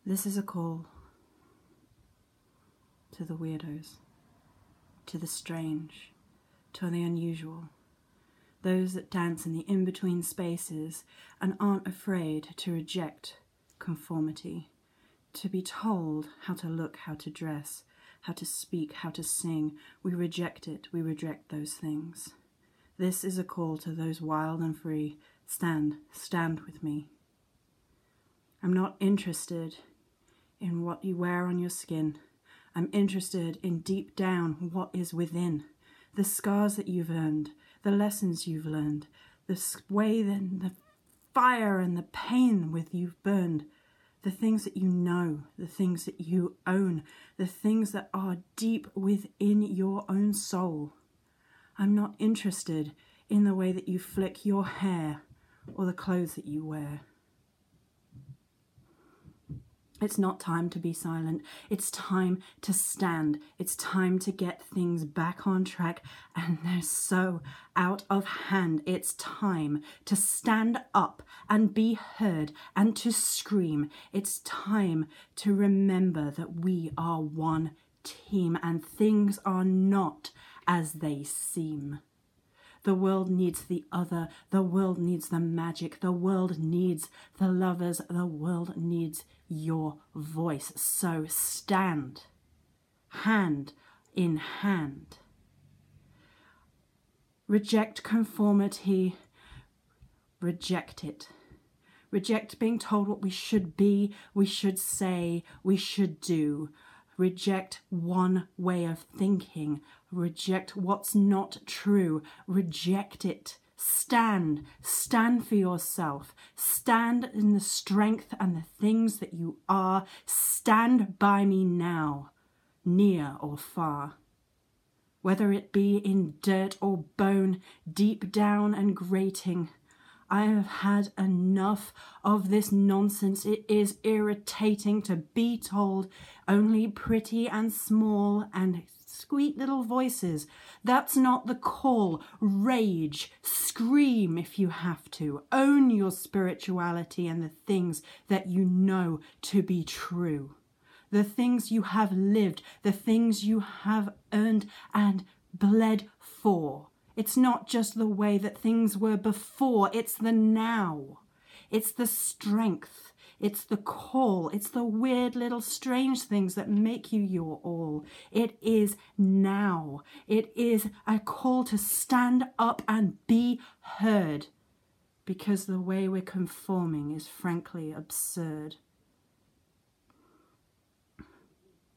This is a call to the weirdos, to the strange, to the unusual, those that dance in the in-between spaces and aren't afraid to reject conformity, to be told how to look, how to dress, how to speak, how to sing. We reject it, we reject those things. This is a call to those wild and free. Stand with me. I'm not interested in what you wear on your skin. I'm interested in deep down what is within. The scars that you've earned, the lessons you've learned, the way that the fire and the pain with you've burned, the things that you know, the things that you own, the things that are deep within your own soul. I'm not interested in the way that you flick your hair or the clothes that you wear. It's not time to be silent. It's time to stand. It's time to get things back on track, and they're so out of hand. It's time to stand up and be heard and to scream. It's time to remember that we are one team and things are not as they seem. The world needs the other. The world needs the magic. The world needs the lovers. The world needs your voice. So stand, hand in hand. Reject conformity. Reject it. Reject being told what we should be, we should say, we should do. Reject one way of thinking. Reject what's not true. Reject it. Stand. Stand for yourself. Stand in the strength and the things that you are. Stand by me now, near or far. Whether it be in dirt or bone, deep down and grating, I have had enough of this nonsense. It is irritating to be told only pretty and small and sweet little voices. That's not the call. Rage, scream if you have to. Own your spirituality and the things that you know to be true. The things you have lived, the things you have earned and bled for. It's not just the way that things were before, it's the now. It's the strength, it's the call, it's the weird little strange things that make you your all. It is now. It is a call to stand up and be heard, because the way we're conforming is frankly absurd.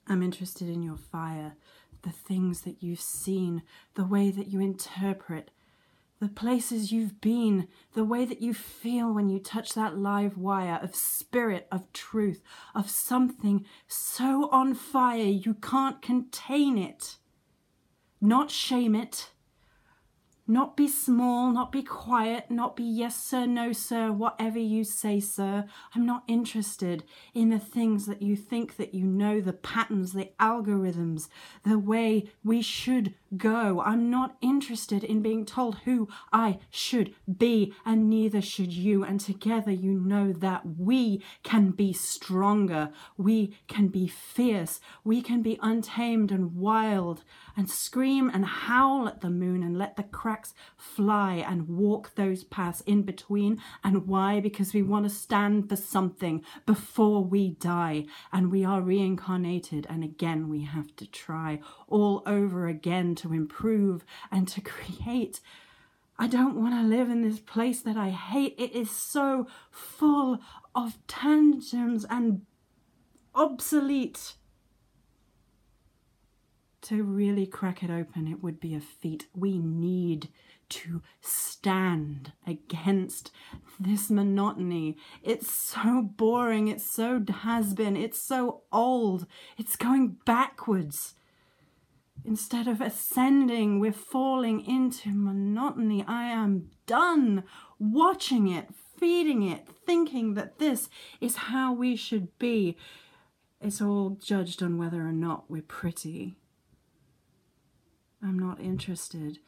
I'm interested in your fire, the things that you've seen, the way that you interpret, the places you've been, the way that you feel when you touch that live wire of spirit, of truth, of something so on fire you can't contain it. Not shame it. Not be small, not be quiet, not be yes sir, no sir, whatever you say sir. I'm not interested in the things that you think that you know, the patterns, the algorithms, the way we should go. I'm not interested in being told who I should be, and neither should you. And together you know that we can be stronger, we can be fierce, we can be untamed and wild and scream and howl at the moon and let the cracks fly and walk those paths in between. And why? Because we want to stand for something before we die, and we are reincarnated, and again we have to try all over again to improve and to create. I don't want to live in this place that I hate. It is so full of tantrums and obsolete. To really crack it open, it would be a feat. We need to stand against this monotony. It's so boring. It's so has-been. It's so old. It's going backwards. Instead of ascending, we're falling into monotony. I am done watching it, feeding it, thinking that this is how we should be. It's all judged on whether or not we're pretty. I'm not interested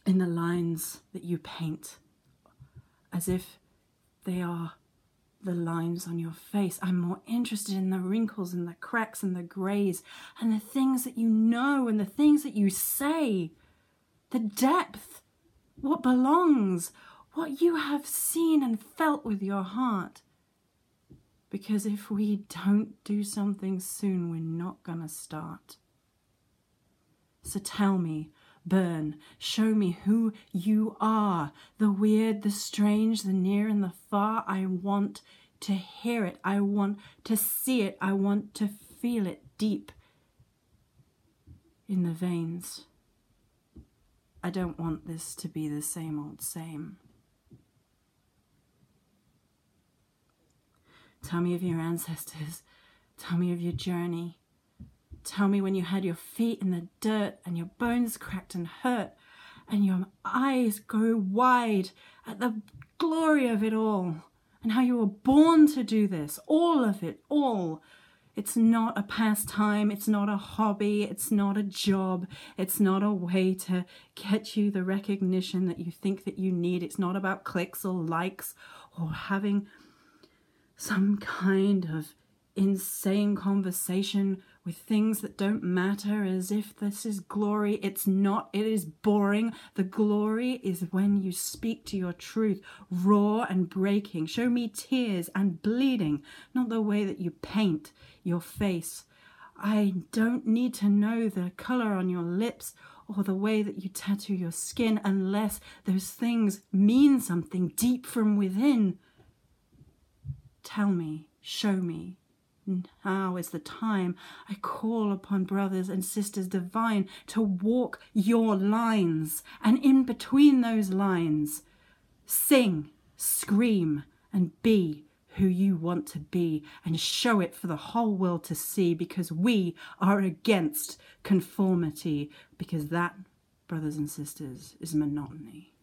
in the lines that you paint as if they are the lines on your face. I'm more interested in the wrinkles and the cracks and the greys and the things that you know and the things that you say. The depth, what belongs, what you have seen and felt with your heart. Because if we don't do something soon, we're not gonna start. So tell me, burn, show me who you are. The weird, the strange, the near and the far. I want to hear it. I want to see it. I want to feel it deep in the veins. I don't want this to be the same old same. Tell me of your ancestors. Tell me of your journey. Tell me when you had your feet in the dirt and your bones cracked and hurt and your eyes go wide at the glory of it all and how you were born to do this. All of it, all. It's not a pastime. It's not a hobby. It's not a job. It's not a way to get you the recognition that you think that you need. It's not about clicks or likes or having some kind of insane conversation with things that don't matter as if this is glory. It's not. It is boring. The glory is when you speak to your truth, raw and breaking. Show me tears and bleeding, not the way that you paint your face. I don't need to know the color on your lips or the way that you tattoo your skin unless those things mean something deep from within. Tell me, show me. Now is the time. I call upon brothers and sisters divine to walk your lines, and in between those lines, sing, scream, and be who you want to be, and show it for the whole world to see, because we are against conformity, because that, brothers and sisters, is monotony.